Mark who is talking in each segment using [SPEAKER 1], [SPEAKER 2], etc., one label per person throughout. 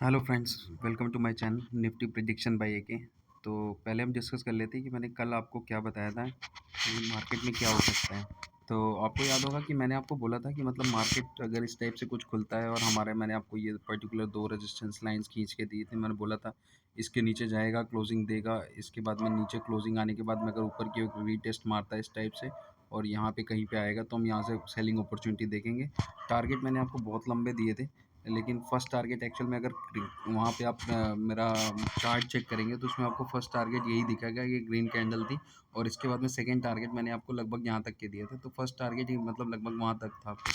[SPEAKER 1] Hello friends, welcome to my channel Nifty prediction by AK. तो पहले हम डिस्कस कर लेते हैं कि मैंने कल आपको क्या बताया था कि मार्केट में क्या हो सकता है। तो आपको याद होगा कि मैंने आपको बोला था कि मतलब मार्केट अगर इस टाइप से कुछ खुलता है और हमारे मैंने आपको ये पर्टिकुलर दो रेजिस्टेंस लाइंस खींच के दी थी। मैंने बोला था इसके नीचे जाएगा, क्लोजिंग देगा, इसके बाद में नीचे क्लोजिंग आने के बाद में अगर ऊपर की ओर रीटेस्ट मारता है इस टाइप से और यहाँ पे कहीं पे आएगा तो हम यहाँ से सेलिंग अपॉर्चुनिटी देखेंगे। टारगेट मैंने आपको बहुत लंबे दिए थे, लेकिन फर्स्ट टारगेट एक्चुअल में अगर वहाँ पे आप मेरा चार्ट चेक करेंगे तो उसमें आपको फर्स्ट टारगेट यही दिखेगा, ये ग्रीन कैंडल थी। और इसके बाद में सेकंड टारगेट मैंने आपको लगभग यहाँ तक के दिए थे, तो फर्स्ट टारगेट ही मतलब लगभग वहाँ तक था आपका।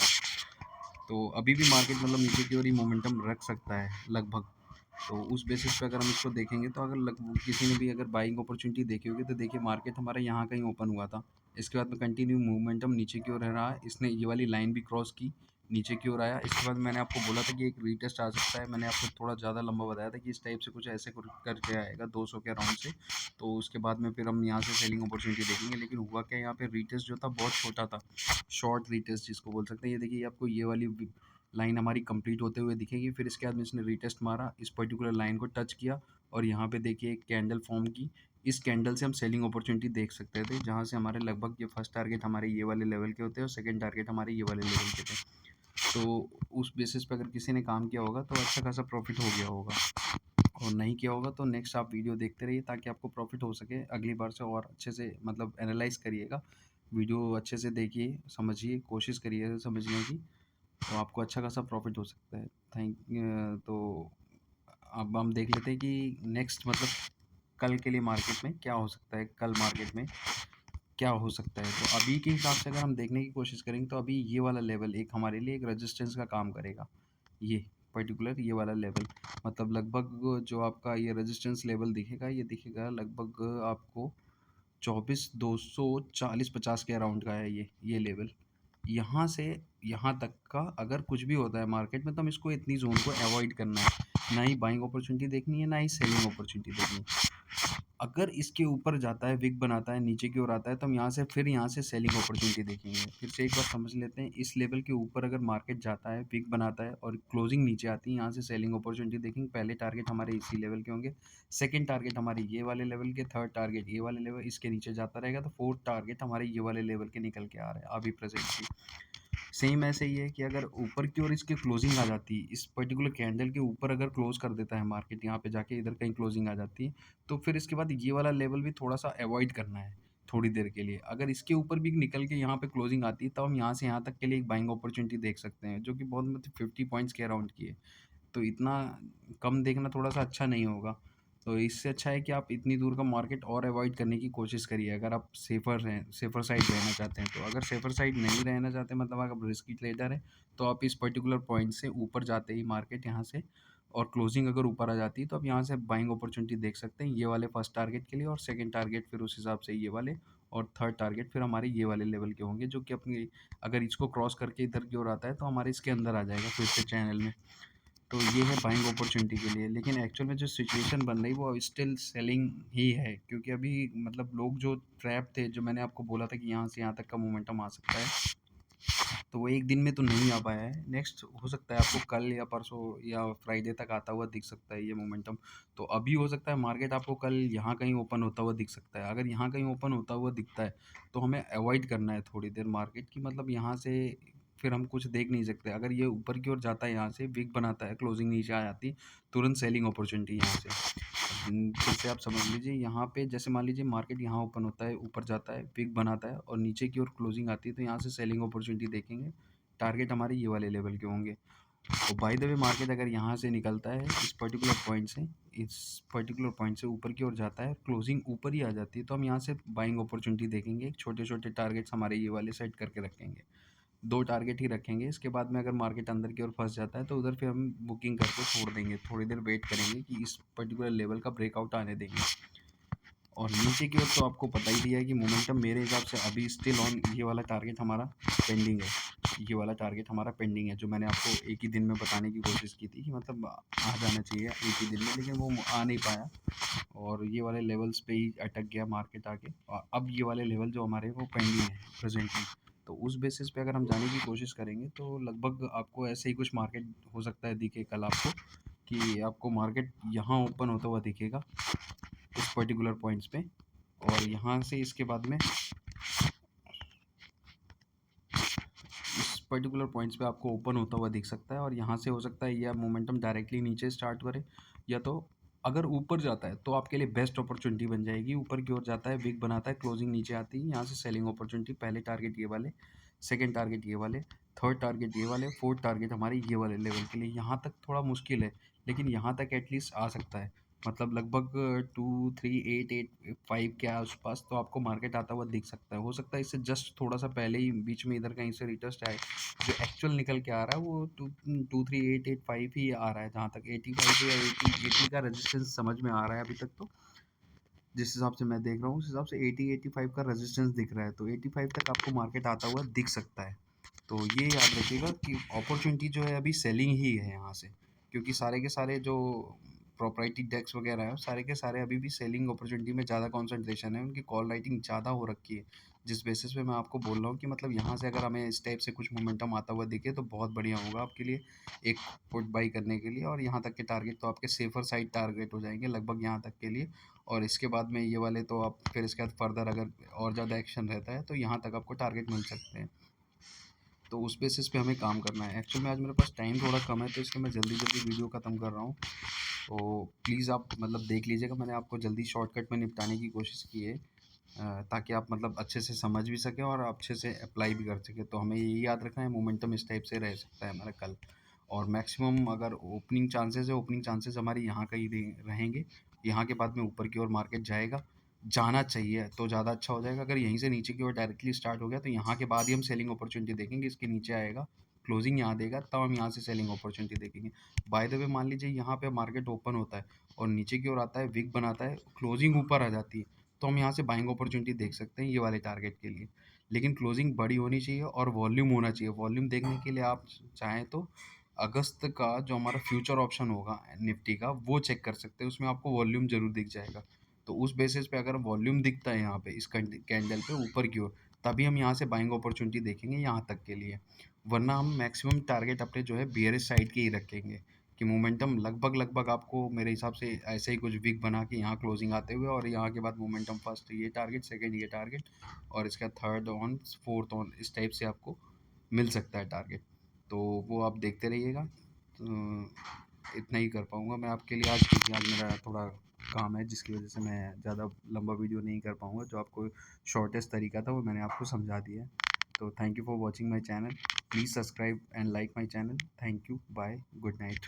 [SPEAKER 1] तो अभी भी मार्केट मतलब नीचे की ओर ही मोमेंटम रख सकता है लगभग। तो उस बेसिस पे अगर हम इसको देखेंगे तो अगर किसी ने भी अगर बाइंग अपॉर्चुनिटी देखी होगी तो देखिए मार्केट हमारा यहाँ कहीं ओपन हुआ था। इसके बाद में कंटिन्यू मोमेंटम नीचे की ओर रहा, इसने ये वाली लाइन भी क्रॉस की, नीचे की ओर आया। इसके बाद मैंने आपको बोला था कि एक रीटेस्ट आ सकता है, मैंने आपको थोड़ा ज़्यादा लंबा बताया था कि इस टाइप से कुछ ऐसे करके आएगा 200 के अराउंड से। तो उसके बाद में फिर हम यहाँ से सेलिंग अपॉर्चुनिटी देखेंगे, लेकिन हुआ क्या, यहाँ पे रीटेस्ट जो था बहुत छोटा था, शॉर्ट रीटेस्ट जिसको बोल सकते हैं। ये देखिए आपको ये वाली लाइन हमारी कंप्लीट होते हुए दिखेगी। फिर इसके बाद में इसने रीटेस्ट मारा, इस पर्टिकुलर लाइन को टच किया और यहाँ पे देखिए एक कैंडल फॉर्म की। इस कैंडल से हम सेलिंग अपॉर्चुनिटी देख सकते थे, जहाँ से हमारे लगभग ये फर्स्ट टारगेट हमारे ये वाले लेवल के होते हैं और सेकंड टारगेट हमारे ये वाले लेवल के थे। तो उस बेसिस पे अगर किसी ने काम किया होगा तो अच्छा खासा प्रॉफिट हो गया होगा, और नहीं किया होगा तो नेक्स्ट आप वीडियो देखते रहिए ताकि आपको प्रॉफिट हो सके अगली बार से। और अच्छे से मतलब एनालाइज करिएगा, वीडियो अच्छे से देखिए, समझिए, कोशिश करिए समझने की, तो आपको अच्छा खासा प्रॉफिट हो सकता है। तो अब हम देख लेते हैं कि नेक्स्ट मतलब कल के लिए मार्केट में क्या हो सकता है, कल मार्केट में क्या हो सकता है। तो अभी के हिसाब से अगर हम देखने की कोशिश करेंगे तो अभी ये वाला लेवल एक हमारे लिए एक रेजिस्टेंस का काम करेगा। ये पर्टिकुलर ये वाला लेवल मतलब लगभग जो आपका ये रेजिस्टेंस लेवल दिखेगा, ये दिखेगा लगभग आपको 24,240-50 के अराउंड का है ये लेवल। यहाँ से यहाँ तक का अगर कुछ भी होता है मार्केट में तो हम इसको इतनी ज़ोन को अवॉइड करना है, ना ही बाइंग अपॉर्चुनिटी देखनी है, ना ही सेलिंग अपॉर्चुनिटी देखनी है। अगर इसके ऊपर जाता है, विक बनाता है, नीचे की ओर आता है, तो हम यहाँ से सेलिंग अपॉर्चुनिटी देखेंगे। फिर से एक बार समझ लेते हैं, इस लेवल के ऊपर अगर मार्केट जाता है, विक बनाता है और क्लोजिंग नीचे आती है, यहाँ से सेलिंग अपॉर्चुनिटी देखेंगे। पहले टारगेट हमारे इसी लेवल के होंगे, सेकंड टारगेट हमारे ये वाले लेवल के, थर्ड टारगेट ये वाले लेवल, इसके नीचे जाता रहेगा तो फोर्थ टारगेट हमारे ये वाले लेवल के निकल के आ रहे हैं अभी प्रेजेंटली। सेम ऐसे ही है कि अगर ऊपर की ओर इसकी क्लोजिंग आ जाती है, इस पर्टिकुलर कैंडल के ऊपर अगर क्लोज कर देता है मार्केट, यहाँ पे जाके इधर कहीं क्लोजिंग आ जाती है, तो फिर इसके बाद ये वाला लेवल भी थोड़ा सा अवॉइड करना है थोड़ी देर के लिए। अगर इसके ऊपर भी निकल के यहाँ पे क्लोजिंग आती है तो हम यहाँ से यहाँ तक के लिए एक बाइंग अपॉर्चुनिटी देख सकते हैं, जो कि बहुत मतलब 50 पॉइंट्स के अराउंड की है। तो इतना कम देखना थोड़ा सा अच्छा नहीं होगा। तो इससे अच्छा है कि आप इतनी दूर का मार्केट और अवॉइड करने की कोशिश करिए, अगर आप सेफ़र साइड रहना चाहते हैं तो। अगर सेफ़र साइड नहीं रहना चाहते मतलब आप रिस्की ट्रेडर हैं, तो आप इस पर्टिकुलर पॉइंट से ऊपर जाते ही मार्केट यहाँ से और क्लोजिंग अगर ऊपर आ जाती है तो आप यहाँ से बाइंग अपॉर्चुनिटी देख सकते हैं, ये वाले फर्स्ट टारगेट के लिए, और सेकंड टारगेट फिर उस हिसाब से ये वाले, और थर्ड टारगेट फिर हमारे ये वाले लेवल के होंगे, जो कि अपनी अगर इसको क्रॉस करके इधर की ओर आता है तो हमारे इसके अंदर आ जाएगा फिर से चैनल में। तो ये है बाइंग अपॉर्चुनिटी के लिए, लेकिन एक्चुअल में जो सिचुएशन बन रही है वो स्टिल सेलिंग ही है, क्योंकि अभी मतलब लोग जो ट्रैप थे, जो मैंने आपको बोला था कि यहाँ से यहाँ तक का मोमेंटम आ सकता है, तो वो एक दिन में तो नहीं आ पाया है। नेक्स्ट हो सकता है आपको कल या परसों या फ्राइडे तक आता हुआ दिख सकता है ये मोमेंटम। तो अभी हो सकता है मार्केट आपको कल यहाँ कहीं ओपन होता हुआ दिख सकता है। अगर यहाँ कहीं ओपन होता हुआ दिखता है तो हमें अवॉइड करना है थोड़ी देर मार्केट की, मतलब यहाँ से फिर हम कुछ देख नहीं सकते। अगर ये ऊपर की ओर जाता है, यहाँ से विक बनाता है, क्लोजिंग नीचे आ जाती है, तुरंत सेलिंग अपॉर्चुनिटी यहाँ से। फिर से आप समझ लीजिए, यहाँ पे जैसे मान लीजिए मार्केट यहाँ ओपन होता है, ऊपर जाता है, विक बनाता है और नीचे की ओर क्लोजिंग आती है, तो यहाँ से सेलिंग अपॉर्चुनिटी देखेंगे। टारगेट हमारे ये वाले लेवल के होंगे। और बाय द वे मार्केट अगर यहाँ से निकलता है इस पर्टिकुलर पॉइंट से ऊपर की ओर जाता है, क्लोजिंग ऊपर ही आ जाती है, तो हम यहाँ से बाइंग अपॉर्चुनिटी देखेंगे। छोटे छोटे टारगेट्स हमारे ये वाले सेट करके रखेंगे, दो टारगेट ही रखेंगे। इसके बाद में अगर मार्केट अंदर की ओर फंस जाता है तो उधर फिर हम बुकिंग करके छोड़ देंगे, थोड़ी देर वेट करेंगे कि इस पर्टिकुलर लेवल का ब्रेकआउट आने देंगे। और नीचे की ओर तो आपको पता ही दिया है कि मोमेंटम मेरे हिसाब से अभी स्टिल ऑन, ये वाला टारगेट हमारा पेंडिंग है। ये वाला टारगेट हमारा पेंडिंग है, जो मैंने आपको एक ही दिन में बताने की कोशिश की थी कि मतलब आ जाना चाहिए एक ही दिन में, लेकिन वो आ नहीं पाया और ये वाले लेवल्स पे ही अटक गया मार्केट आके। और अब ये वाले लेवल जो हमारे वो पेंडिंग है प्रेजेंटली। तो उस बेसिस पे अगर हम जाने की कोशिश करेंगे तो लगभग आपको ऐसे ही कुछ मार्केट हो सकता है दिखे कल आपको, कि आपको मार्केट यहाँ ओपन होता हुआ दिखेगा इस पर्टिकुलर पॉइंट्स पे, और यहाँ से इसके बाद में इस पर्टिकुलर पॉइंट्स पे आपको ओपन होता हुआ दिख सकता है, और यहाँ से हो सकता है या मोमेंटम डायरेक्टली नीचे स्टार्ट करे, या तो अगर ऊपर जाता है तो आपके लिए बेस्ट अपॉर्चुनिटी बन जाएगी। ऊपर की ओर जाता है, विक बनाता है, क्लोजिंग नीचे आती है, यहाँ से सेलिंग अपॉर्चुनिटी। पहले टारगेट ये वाले, सेकंड टारगेट ये वाले, थर्ड टारगेट ये वाले, फोर्थ टारगेट हमारे ये वाले लेवल के लिए। यहाँ तक थोड़ा मुश्किल है, लेकिन यहाँ तक एटलीस्ट आ सकता है, मतलब लगभग 238885 के आसपास तो आपको मार्केट आता हुआ दिख सकता है। हो सकता है इससे जस्ट थोड़ा सा पहले ही बीच में इधर कहीं से रिटेस्ट आए। जो एक्चुअल निकल के आ रहा है वो 238885 ही आ रहा है, जहाँ तक 85 या 80 का रेजिस्टेंस समझ में आ रहा है अभी तक। तो जिस हिसाब से मैं देख रहा हूँ उस हिसाब से 80-85 का रेजिस्टेंस दिख रहा है, तो 85 तक आपको मार्केट आता हुआ दिख सकता है। तो ये याद रखिएगा कि अपॉर्चुनिटी जो है अभी सेलिंग ही है यहाँ से, क्योंकि सारे के सारे जो प्रॉपर्टी डेस्क वगैरह है सारे के सारे अभी भी सेलिंग अपॉर्चुनिटी में ज़्यादा कंसंट्रेशन है, उनकी कॉल राइटिंग ज़्यादा हो रखी है। जिस बेसिस पे मैं आपको बोल रहा हूँ कि मतलब यहाँ से अगर हमें इस टाइप से कुछ मोमेंटम आता हुआ दिखे तो बहुत बढ़िया होगा आपके लिए एक पुट बाई करने के लिए, और यहाँ तक के टारगेट तो आपके सेफर साइड टारगेट हो जाएंगे लगभग यहाँ तक के लिए। और इसके बाद में ये वाले तो आप फिर इसके बाद फर्दर अगर और ज़्यादा एक्शन रहता है तो यहाँ तक आपको टारगेट मिल सकते हैं। तो उस बेसिस पे हमें काम करना है। एक्चुअल में आज मेरे पास टाइम थोड़ा कम है, तो इसलिए मैं जल्दी जल्दी वीडियो ख़त्म कर रहा हूँ। तो प्लीज़ आप मतलब देख लीजिएगा, मैंने आपको जल्दी शॉर्टकट में निपटाने की कोशिश की है, ताकि आप मतलब अच्छे से समझ भी सकें और अच्छे से अप्लाई भी कर सकें। तो हमें यही याद रखना है, मोमेंटम इस टाइप से रह सकता है हमारा कल। और मैक्सिमम अगर ओपनिंग चांसेस है, ओपनिंग चांसेस हमारे यहाँ का ही रहेंगे। यहाँ के बाद में ऊपर की ओर मार्केट जाएगा, जाना चाहिए तो ज़्यादा अच्छा हो जाएगा। अगर यहीं से नीचे की ओर डायरेक्टली स्टार्ट हो गया तो यहाँ के बाद ही हम सेलिंग अपॉर्चुनिटी देखेंगे। इसके नीचे आएगा, क्लोजिंग यहाँ देगा, तब हम यहाँ से सेलिंग अपॉर्चुनिटी देखेंगे। बाय द वे मान लीजिए यहाँ पे मार्केट ओपन होता है और नीचे की ओर आता है, विक बनाता है, क्लोजिंग ऊपर आ जाती है, तो हम यहाँ से बाइंग अपॉर्चुनिटी देख सकते हैं ये वाले टारगेट के लिए। लेकिन क्लोजिंग बड़ी होनी चाहिए और वॉल्यूम होना चाहिए। वॉल्यूम देखने के लिए आप चाहें तो अगस्त का जो हमारा फ्यूचर ऑप्शन होगा निफ्टी का वो चेक कर सकते हैं, उसमें आपको वॉल्यूम ज़रूर दिख जाएगा। तो उस बेसिस पे अगर वॉल्यूम दिखता है यहाँ पे इस कैंडल पे ऊपर की ओर, तभी हम यहाँ से बाइंग अपॉर्चुनिटी देखेंगे यहाँ तक के लिए। वरना हम मैक्सिमम टारगेट अपने जो है बियरिश साइड के ही रखेंगे, कि मोमेंटम लगभग लगभग आपको मेरे हिसाब से ऐसे ही कुछ वीक बना के यहाँ क्लोजिंग आते हुए, और यहाँ के बाद मोमेंटम फर्स्ट ये टारगेट, सेकंड ये टारगेट, और इसका थर्ड ऑन, फोर्थ ऑन, इस टाइप से आपको मिल सकता है टारगेट। तो वो आप देखते रहिएगा। तो इतना ही कर पाऊँगा मैं आपके लिए आज, क्योंकि आज मेरा थोड़ा काम है जिसकी वजह से मैं ज़्यादा लंबा वीडियो नहीं कर पाऊँगा। जो आपको शॉर्टेस्ट तरीका था वो मैंने आपको समझा दिया है। तो thank you for watching my channel. Please subscribe and like my channel. Thank you, bye, good night.